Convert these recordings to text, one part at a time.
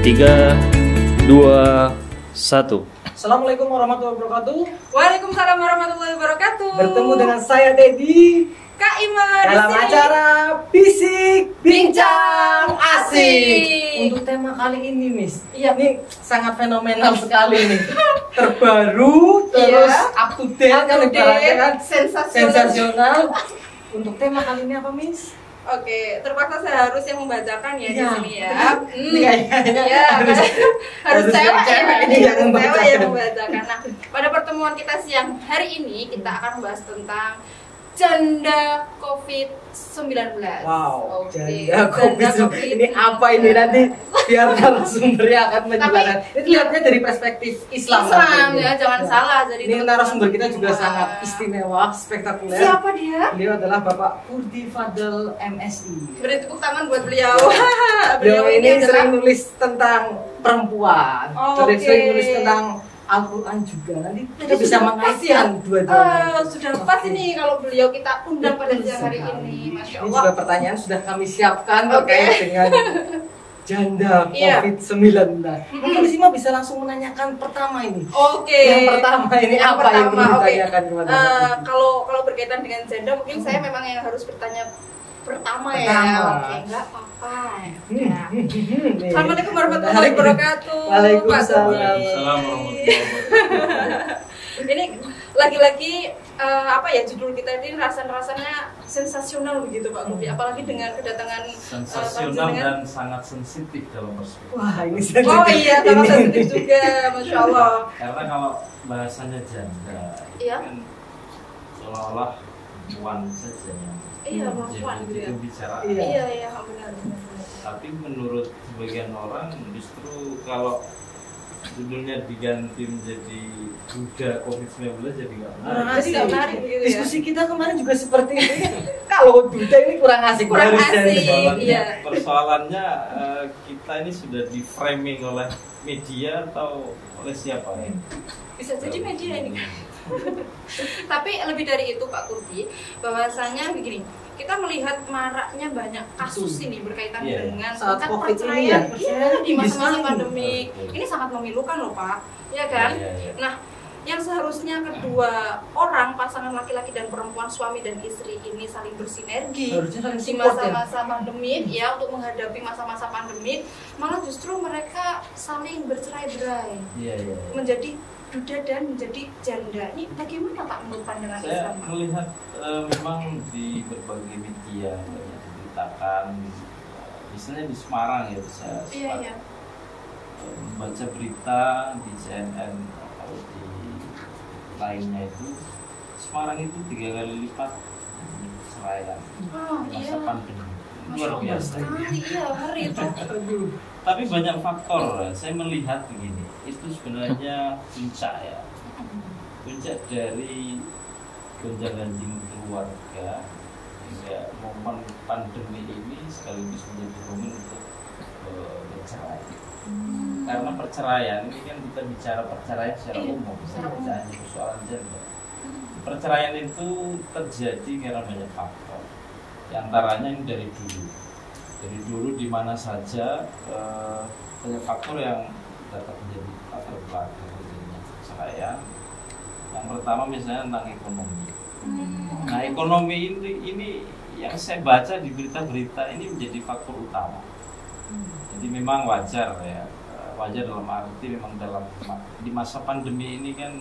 3, 2, 1. Assalamualaikum warahmatullahi wabarakatuh. Waalaikumsalam warahmatullahi wabarakatuh. Bertemu dengan saya Dedi Kak Ima dalam di sini. acara Bisik Bincang Asik. Asik. Untuk tema kali ini, Miss, Iya. ini sangat fenomenal sekali nih. Terbaru, terus Iya. up to date kan ibaratnya kan. sensasional. Untuk tema kali ini apa, Miss? Oke, terpaksa saya harus yang membacakan ya di Iya. sini ya. Ini kayaknya Iya, harus cewek ini yang yang membacakan. membacakan. Nah, pada pertemuan kita siang hari ini kita akan membahas tentang janda COVID-19. Wow, Oke, janda COVID. Ini apa ini nanti biar narasumbernya akan menjelaskan. Ini lihatnya dari perspektif Islam. Islam nanti. ya, jangan salah. Jadi Ini teman-teman narasumber kita juga semua. sangat istimewa, spektakuler. Siapa dia? Beliau adalah Bapak Kurdi Fadel MSI. Beri tepuk tangan buat beliau. Beliau ini adalah- sering nulis tentang perempuan, Oh, sering oke. nulis tentang Al-Quran juga. Nanti kita Jadi bisa sudah pas mengaitkan ya? dua-duanya. Sudah pas ini kalau beliau kita undang pada Betul siang hari sekali. ini, masya Ini Allah. juga pertanyaan sudah kami siapkan Oke. terkait dengan janda Iya. COVID-19. Mungkin Risma bisa langsung menanyakan pertama ini. Oke. Yang pertama ini Yang apa yang pertama, perlu oke. ditanyakan kepada Bapak Kurdi? Kalau berkaitan dengan janda, mungkin saya memang yang harus bertanya pertama ya. Pertama. Oke, enggak apa-apa. Nih. Ya. Assalamualaikum warahmatullahi wabarakatuh. Waalaikumsalam. Pak Kurdi. Waalaikumsalam warahmatullahi wabarakatuh. Ini lagi-lagi apa ya, judul kita ini rasanya sensasional begitu Pak Kurdi, apalagi dengan kedatangan Sensasional panjenengan. dan sangat sensitif dalam perspektif. Wah, ini Oh sensitif. iya, sangat Ini. sensitif juga, masya Allah. Karena kalau bahasanya janda, Iya. kan seolah-olah perempuan saja yang Iya, perempuan jadi gitu ya. pembicaraan. Iya. Iya, benar. Tapi menurut sebagian orang justru kalau judulnya diganti menjadi Duda COVID-19 jadi nggak menarik. Kurang Jadi asik. nggak menarik gitu ya. Diskusi kita kemarin juga seperti ini. Kalau duda ini kurang asik. Kurang Harus asik. dari- Persoalannya, Iya. persoalannya kita ini sudah di framing oleh media atau oleh siapa ya? Bisa jadi media ini. Tapi lebih dari itu Pak Kurdi, bahwasanya begini, kita melihat maraknya banyak kasus Betul. ini berkaitan Iya. dengan Saat tingkat COVID ini perceraian. ya, Iya, perceraian di masa-masa tinggi pandemi. sekali. Ini sangat memilukan loh Pak, ya kan? Iya, iya. Nah, yang seharusnya kedua orang, pasangan laki-laki dan perempuan, suami dan istri ini saling bersinergi Harusnya saling di support ya. masa-masa pandemi ya, untuk menghadapi masa-masa pandemi, malah justru mereka saling bercerai-berai Iya, iya. menjadi duda dan menjadi janda. Ini bagaimana Pak menurut pandangan Saya Islam Pak? melihat memang di berbagai media banyak diberitakan, misalnya di Semarang ya, saya Iya, sempat iya. membaca berita di CNN atau di lainnya itu Semarang itu 3 kali lipat perceraian Oh, di masa iya. pandemi. Masya Luar Allah biasa. sekali, iya, ngeri itu. Aduh. Tapi banyak faktor. Saya melihat begini, itu sebenarnya puncak ya. Puncak dari gonjang-ganjing keluarga hingga momen pandemi ini sekaligus menjadi momen untuk bercerai. Karena perceraian ini kan kita bicara perceraian secara umum, Secara umum. tidak hanya persoalan gender. Perceraian itu terjadi karena banyak faktor. Di antaranya ini dari dulu di mana saja banyak faktor yang dapat menjadi latar belakang terjadinya perceraian. Yang pertama misalnya tentang ekonomi. Nah, ekonomi ini yang saya baca di berita-berita ini menjadi faktor utama. Jadi memang wajar ya, wajar dalam arti memang di masa pandemi ini kan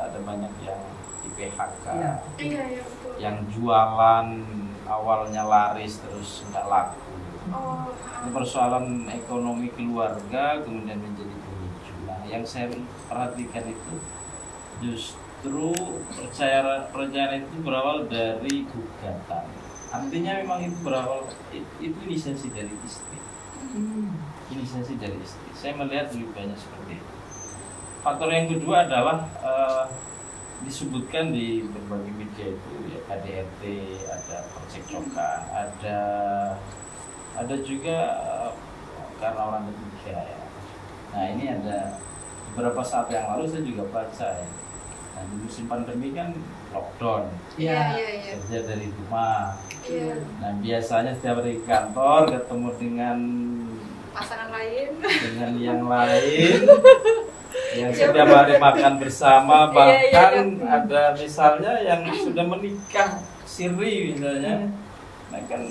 ada banyak yang di PHK, Iya. Iya, iya, betul. yang jualan awalnya laris terus nggak laku. Oh, Ini persoalan ekonomi keluarga kemudian menjadi pemicu. Nah, yang saya perhatikan itu justru perceraian itu berawal dari gugatan. Artinya memang itu berawal itu inisiasi dari istri. Inisiasi dari istri. Saya melihat lebih banyak seperti itu. Faktor yang kedua adalah disebutkan di berbagai media itu ya KDRT, ada percekcokan, ada juga karena orang ketiga ya. Nah, ini ada beberapa saat yang lalu saya juga baca ya. Nah, di musim pandemi kan lockdown, iya, Ya. iya, iya. kerja dari rumah. Iya. Nah, biasanya setiap hari ke kantor ketemu dengan pasangan lain. dengan yang lain yang setiap hari makan bersama, bahkan ada misalnya yang sudah menikah siri misalnya. Nah kan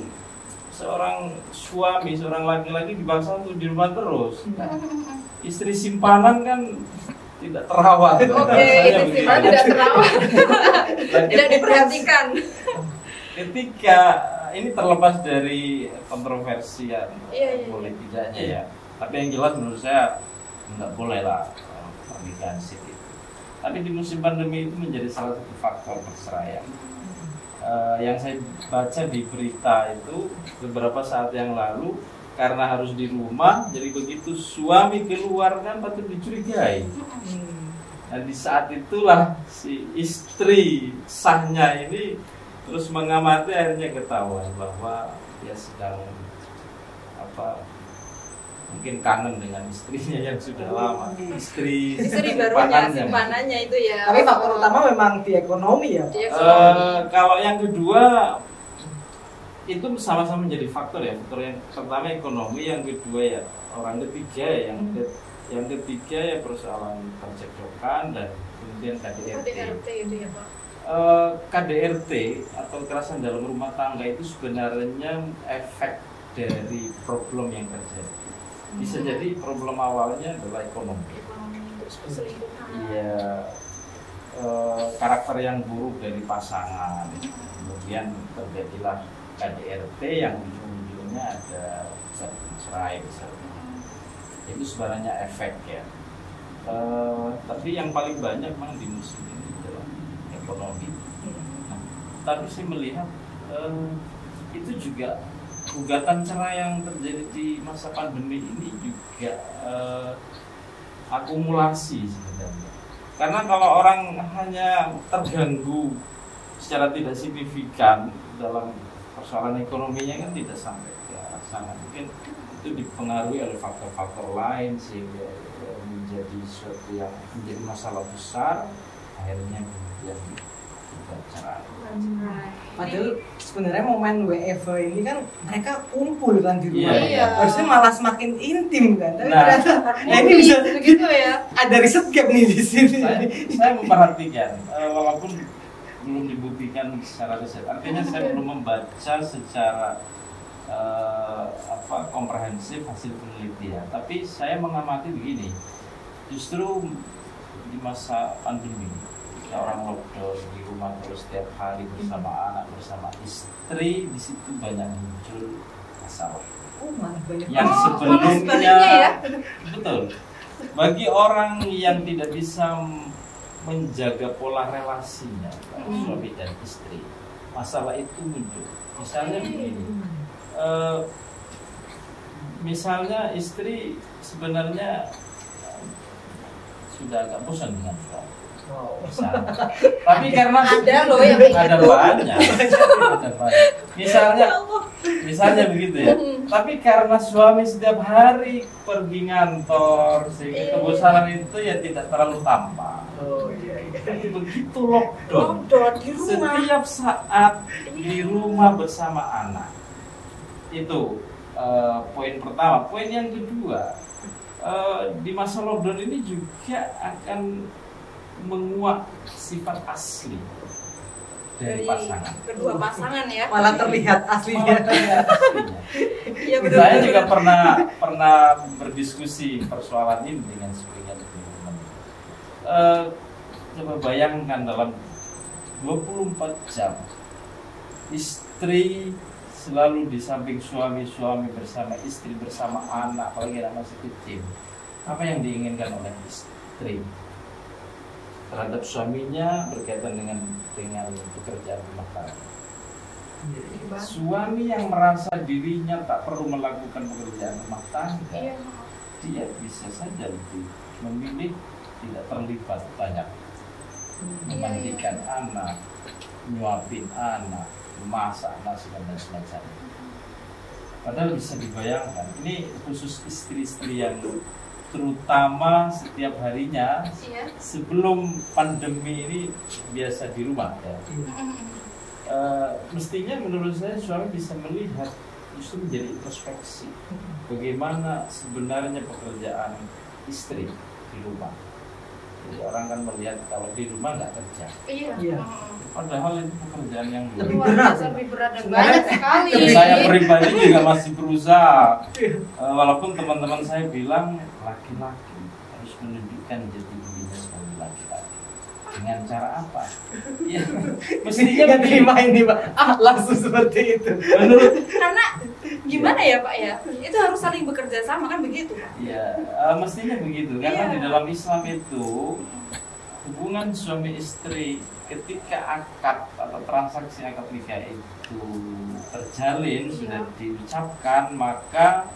seorang suami, seorang laki-laki dipaksa untuk di rumah terus. Nah, istri simpanan kan tidak terawat. Oke, istri simpanan tidak terawat. Tidak diperhatikan. Ketika ini terlepas dari kontroversi ya, boleh tidaknya ya. Tapi yang jelas menurut saya nggak boleh lah pernikahan siri. Tapi di musim pandemi itu menjadi salah satu faktor perceraian. Yang saya baca di berita itu beberapa saat yang lalu, karena harus di rumah, jadi begitu suami keluar kan patut dicurigai. Nah di saat itulah si istri sahnya ini terus mengamati, akhirnya ketahuan bahwa dia sedang mungkin kangen dengan istrinya yang sudah lama, istri barunya, simpanannya itu ya. Tapi faktor utama memang di ekonomi ya. Kalau yang kedua itu sama-sama menjadi faktor ya. Faktor yang pertama ekonomi, yang kedua ya orang ketiga ya. Yang ketiga ya persoalan percekcokan dan kemudian KDRT. KDRT itu ya Pak. KDRT atau kekerasan dalam rumah tangga itu sebenarnya efek dari problem yang terjadi. Bisa jadi problem awalnya adalah ekonomi. Terus perselingkuhan. Iya, karakter yang buruk dari pasangan. Kemudian terjadilah KDRT yang ujung-ujungnya ada cerai misalnya. Itu sebenarnya efek ya. Tapi yang paling banyak memang di musim ini adalah ekonomi. Nah, tapi saya melihat itu juga gugatan cerai yang terjadi di masa pandemi ini juga akumulasi sebenarnya. Karena kalau orang hanya terganggu secara tidak signifikan dalam persoalan ekonominya kan tidak sampai ke sana. Mungkin itu dipengaruhi oleh faktor-faktor lain sehingga menjadi sesuatu yang menjadi masalah besar, akhirnya kemudian cerai. Padahal sebenarnya momen WFH ini kan mereka kumpul kan di rumah. Iya. Harusnya malah semakin intim kan. Tapi Nah, ternyata ini bisa begitu ya. ada riset gap nih di sini. Saya memperhatikan walaupun belum dibuktikan secara riset. Artinya saya belum membaca secara komprehensif hasil penelitian. Tapi saya mengamati begini. Justru di masa pandemi orang lockdown di rumah terus setiap hari bersama anak, bersama istri, di situ banyak muncul masalah. Yang sebelumnya ya? Betul. Bagi orang yang tidak bisa menjaga pola relasinya suami dan istri, masalah itu muncul. Misalnya begini, misalnya istri sebenarnya sudah agak bosan dengan suami. Tapi karena ada loh yang ada banyak. Misalnya begitu ya. Tapi karena suami setiap hari pergi ngantor sehingga kebosanan itu ya tidak terlalu tampak. Tapi begitu lockdown di rumah. Setiap saat di rumah bersama anak. Itu poin pertama. Poin yang kedua, di masa lockdown ini juga akan menguak sifat asli dari pasangan. Kedua pasangan ya. Malah terlihat aslinya. Iya, Saya juga pernah berdiskusi persoalan ini dengan sebagian teman. Coba bayangkan dalam 24 jam istri selalu di samping suami bersama istri, bersama anak, apalagi anak masih kecil. Apa yang diinginkan oleh istri terhadap suaminya berkaitan dengan pekerjaan rumah tangga? Suami yang merasa dirinya tak perlu melakukan pekerjaan rumah tangga, dia bisa saja lebih memilih tidak terlibat banyak memandikan anak, nyuapin anak, masak nasi dan semacamnya. Padahal bisa dibayangkan, ini khusus istri-istri yang terutama setiap harinya sebelum pandemi ini biasa di rumah ya. Mestinya menurut saya suami bisa melihat justru menjadi introspeksi. Bagaimana sebenarnya pekerjaan istri di rumah. Jadi orang kan melihat kalau di rumah nggak kerja. Iya. Iya. Padahal itu pekerjaan yang Lebih Luar berat. biasa, lebih berat dan banyak sekali. Saya pribadi juga masih berusaha. Walaupun teman-teman saya bilang laki-laki harus menunjukkan jati dirinya sebagai laki-laki. Dengan cara apa? Ya, mestinya Yang terima ini Pak, langsung seperti itu. menurut Karena gimana ya Pak ya? Itu harus saling bekerja sama kan begitu Pak? ya mestinya begitu karena Iya. di dalam Islam itu hubungan suami istri ketika akad atau transaksi akad nikah itu terjalin sudah diucapkan, maka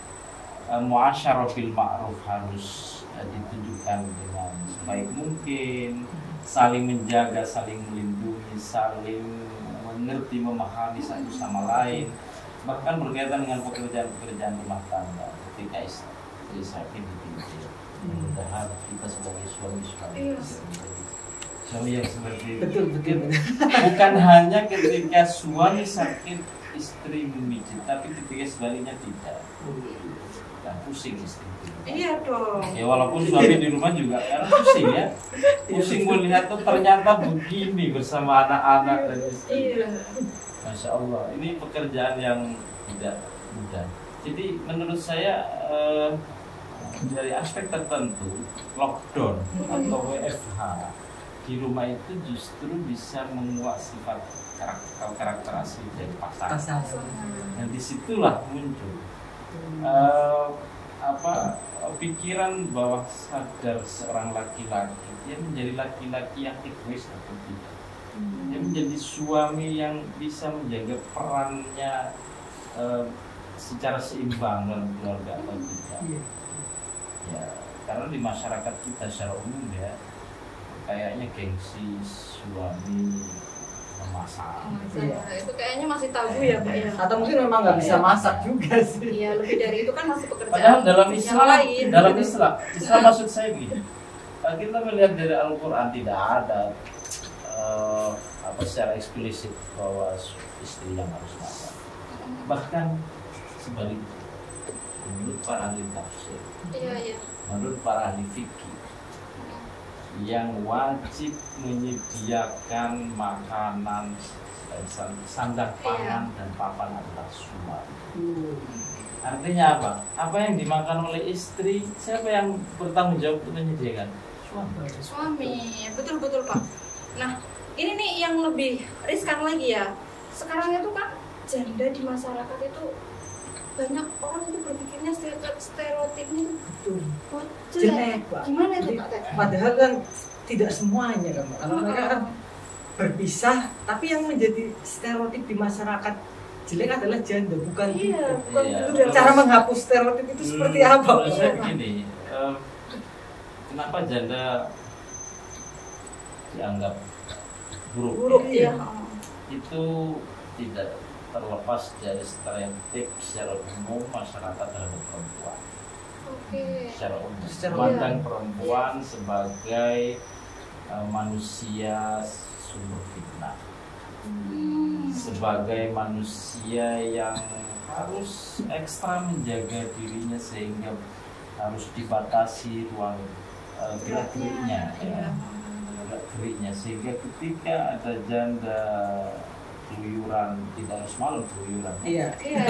muasyarah bil ma'ruf harus ditunjukkan dengan sebaik mungkin, saling menjaga, saling melindungi, saling mengerti, memahami satu sama lain, bahkan berkaitan dengan pekerjaan-pekerjaan rumah tangga ketika istri sakit dipimpin. Mudah-mudahan kita sebagai suami-suami Iya. bisa menjadi suami yang seperti itu. Betul. Bukan hanya ketika suami sakit istri memijit, tapi ketika sebaliknya tidak. Dan pusing istri. Iya dong. Ya walaupun suami di rumah juga karena pusing ya. Pusing melihat tuh ternyata begini bersama anak-anak dan istri. Iya. Masya Allah, ini pekerjaan yang tidak mudah. Jadi menurut saya dari aspek tertentu lockdown atau WFH di rumah itu justru bisa menguak sifat karakter asli dari pasangan. Dan disitulah muncul pikiran bahwa sadar seorang laki-laki dia menjadi laki-laki yang egois atau tidak. Dia menjadi suami yang bisa menjaga perannya secara seimbang dalam keluarga atau tidak. Ya, karena di masyarakat kita secara umum ya kayaknya gengsi suami memasak. Iya. Itu kayaknya masih tabu ya Pak ya. Atau mungkin memang nggak bisa masak juga sih. Iya, lebih dari itu kan masih pekerjaan. Padahal dalam yang Islam, lain. Islam maksud saya begini. Kita melihat dari Al-Quran tidak ada secara eksplisit bahwa istri yang harus masak. Bahkan sebaliknya, menurut para ahli tafsir, Iya. menurut para ahli fikih, yang wajib menyediakan makanan, sandang pangan dan papan adalah suami. Artinya apa? Apa yang dimakan oleh istri, siapa yang bertanggung jawab untuk menyediakan? Suami, betul Pak. Nah, ini nih yang lebih riskan lagi ya. Sekarang itu kan janda di masyarakat itu banyak orang itu berpikirnya stereotipnya itu jelek. Pak. Gimana itu Pak Teh? Padahal kan tidak semuanya kan, Pak. Karena mereka kan berpisah, tapi yang menjadi stereotip di masyarakat jelek adalah janda, bukan Iya, kita. bukan Iya, itu. Dan cara menghapus stereotip itu seperti apa? Menurut saya begini, kenapa janda dianggap buruk? Iya. Itu tidak terlepas dari stereotip secara umum masyarakat terhadap perempuan. Oke. Secara umum, Secara memandang umum. perempuan sebagai manusia sumber fitnah, sebagai manusia yang harus ekstra menjaga dirinya sehingga harus dibatasi ruang gerak-geriknya, Iya. gerak-geriknya, sehingga ketika ada janda keluyuran tidak harus malu keluyuran. Iya. Iya.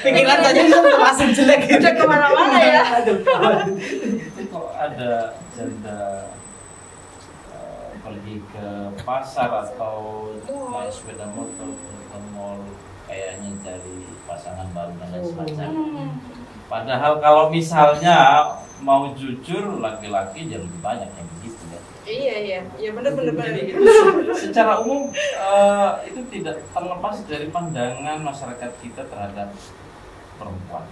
Pikiran saja itu langsung jelek gitu. Udah kemana-mana ya. Itu kok ada janda pergi ke pasar atau naik sepeda motor ke mall kayaknya cari pasangan baru dan lain semacamnya. Padahal kalau misalnya mau jujur laki-laki jauh lebih banyak yang begitu ya. Iya benar. Jadi itu secara umum itu tidak terlepas dari pandangan masyarakat kita terhadap perempuan.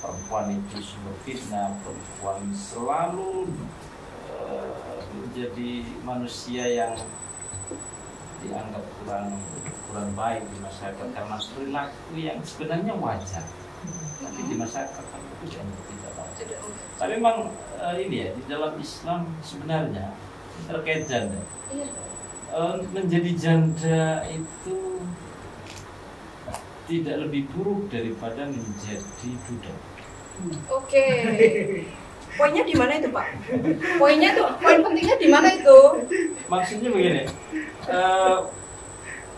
Perempuan itu sumber fitnah, perempuan selalu menjadi manusia yang dianggap kurang baik di masyarakat karena perilaku yang sebenarnya wajar, tapi di masyarakat itu dianggap tidak wajar. Tapi memang ini ya di dalam Islam sebenarnya terkait janda, Iya. menjadi janda itu tidak lebih buruk daripada menjadi duda. Oke. Poinnya di mana itu, Pak? Poinnya tuh, poin pentingnya di mana itu? Maksudnya begini,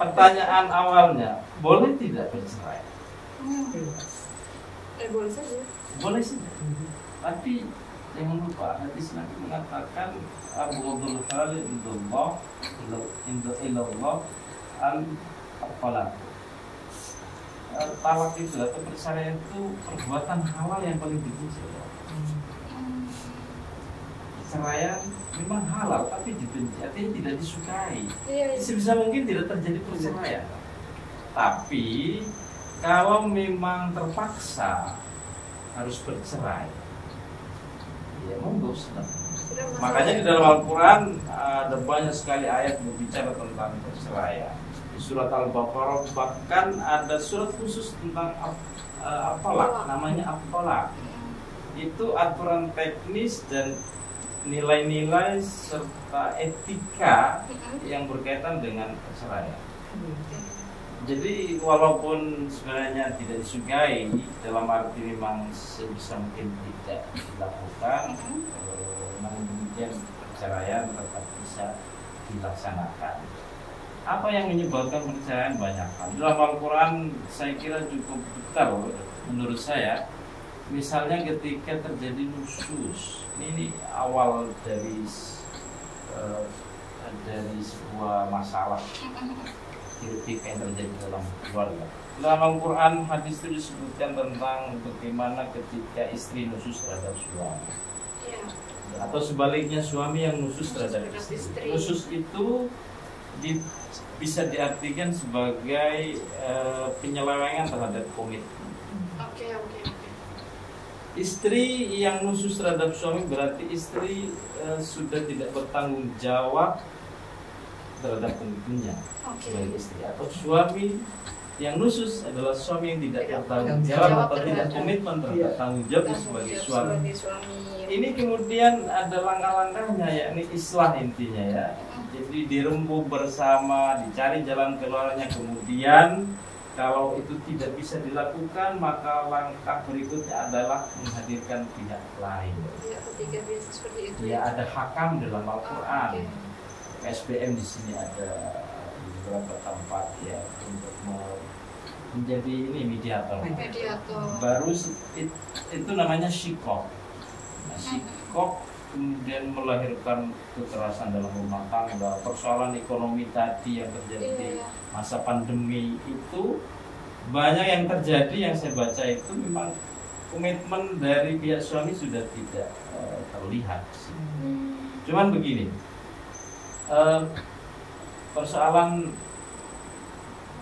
pertanyaan awalnya, boleh tidak bercerai? Boleh saja. Boleh sih, tapi jangan lupa hadis Nabi mengatakan Abghadul halal indallah al-talaq. Talak itu atau perceraian itu perbuatan halal yang paling dibenci. Perceraian memang halal tapi dibenci, artinya tidak disukai. Iya. Sebisa mungkin tidak terjadi perceraian. Tapi kalau memang terpaksa harus bercerai, ya monggo silahkan. Makanya di dalam Al-Quran ada banyak sekali ayat berbicara tentang perceraian. Di surat Al-Baqarah bahkan ada surat khusus tentang at-talaq, namanya at-talaq. Itu aturan teknis dan nilai-nilai serta etika yang berkaitan dengan perceraian. Jadi walaupun sebenarnya tidak disukai, dalam arti memang sebisa mungkin tidak dilakukan, namun demikian perceraian tetap bisa dilaksanakan. Apa yang menyebabkan perceraian? Banyak hal. Dalam Al-Quran saya kira cukup detail menurut saya. Misalnya ketika terjadi nusyuz, ini awal dari sebuah masalah kritik yang terjadi dalam keluarga. Dalam Al-Quran hadis itu disebutkan tentang bagaimana ketika istri nusyuz terhadap suami, atau sebaliknya suami yang nusyuz terhadap istri. Nusyuz itu bisa diartikan sebagai penyelewengan terhadap komitmen. Istri yang nusyuz terhadap suami berarti istri sudah tidak bertanggung jawab terhadap komitmennya sebagai istri, atau suami yang nusyuz adalah suami yang tidak bertanggung jawab atau tidak komitmen terhadap tanggung jawab sebagai suami. Ini kemudian ada langkah-langkahnya, yakni islah intinya ya. Jadi dirembuk bersama, dicari jalan keluarnya, kemudian kalau itu tidak bisa dilakukan, maka langkah berikutnya adalah menghadirkan pihak lain. Ya, ada hakam dalam Al-Quran. SBM di sini ada di beberapa tempat ya untuk menjadi ini mediator. Baru itu namanya syikok. Nah, syikok kemudian melahirkan kekerasan dalam rumah tangga, persoalan ekonomi tadi yang terjadi di masa pandemi itu banyak yang terjadi. Yang saya baca itu memang komitmen dari pihak suami sudah tidak terlihat. Cuman begini, persoalan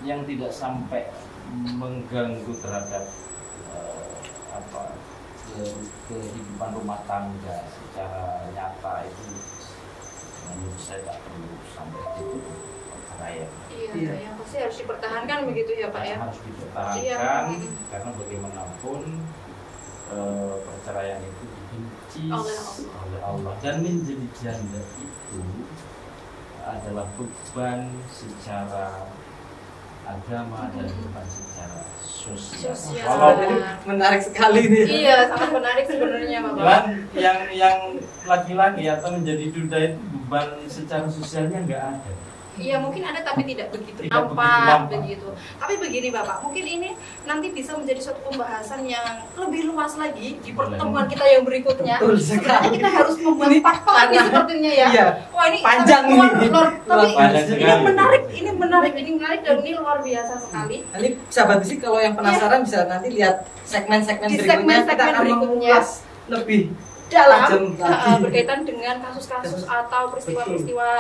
yang tidak sampai mengganggu terhadap kehidupan rumah tangga secara nyata itu menurut saya tak perlu sampai itu perceraian. Iya, yang pasti harus dipertahankan begitu ya Pak ya. Harus dipertahankan karena bagaimanapun perceraian itu dibenci oleh Allah, dan menjadi janda itu adalah beban secara agama dan beban secara sosial. Menarik sekali nih. Iya, sangat menarik sebenarnya Bapak. Dan yang laki-laki atau menjadi duda itu beban secara sosialnya nggak ada. Iya, mungkin ada tapi tidak begitu nampak begitu. Tapi begini Bapak, mungkin ini nanti bisa menjadi suatu pembahasan yang lebih luas lagi di pertemuan kita yang berikutnya. Sebenarnya kita harus membuat fakta lagi sepertinya ya. Iya. Wah, ini panjang ini. Tapi ini menarik dan ini luar biasa sekali. Nanti sahabat bisik kalau yang penasaran bisa nanti lihat segmen-segmen Di berikutnya, kita akan mengulas lebih dalam berkaitan dengan kasus-kasus atau peristiwa-peristiwa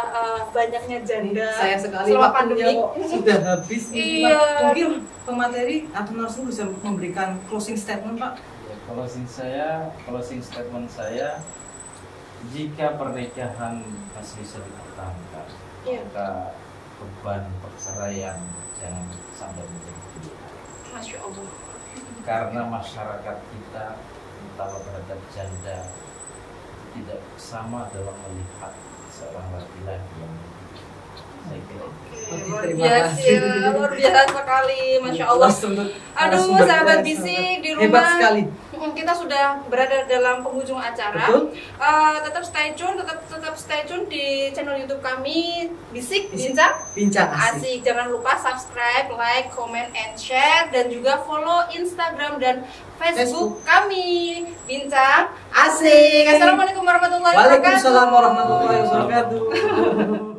banyaknya janda saya sekali selama pandemi sudah habis. Iya. Mungkin pemateri atau narasumber bisa memberikan closing statement Pak. Ya, closing statement saya, jika pernikahan masih bisa dipertahankan, maka beban perceraian jangan sampai menjadi pilihan. Masya Allah. Karena masyarakat kita terutama terhadap janda tidak sama dalam melihat seorang laki-laki yang saya kira. Luar Terima biasa, kasih. luar biasa sekali, masya Allah. Aduh, sahabat bisik di rumah. Hebat sekali. Kita sudah berada dalam penghujung acara. Betul. Tetap stay tune di channel YouTube kami Bisik Bisik. Bincang Bincang asik. Asik. Jangan lupa subscribe, like, comment, and share, dan juga follow Instagram dan Facebook kami Bincang Asik. Assalamualaikum warahmatullahi wabarakatuh. Waalaikumsalam warahmatullahi wabarakatuh.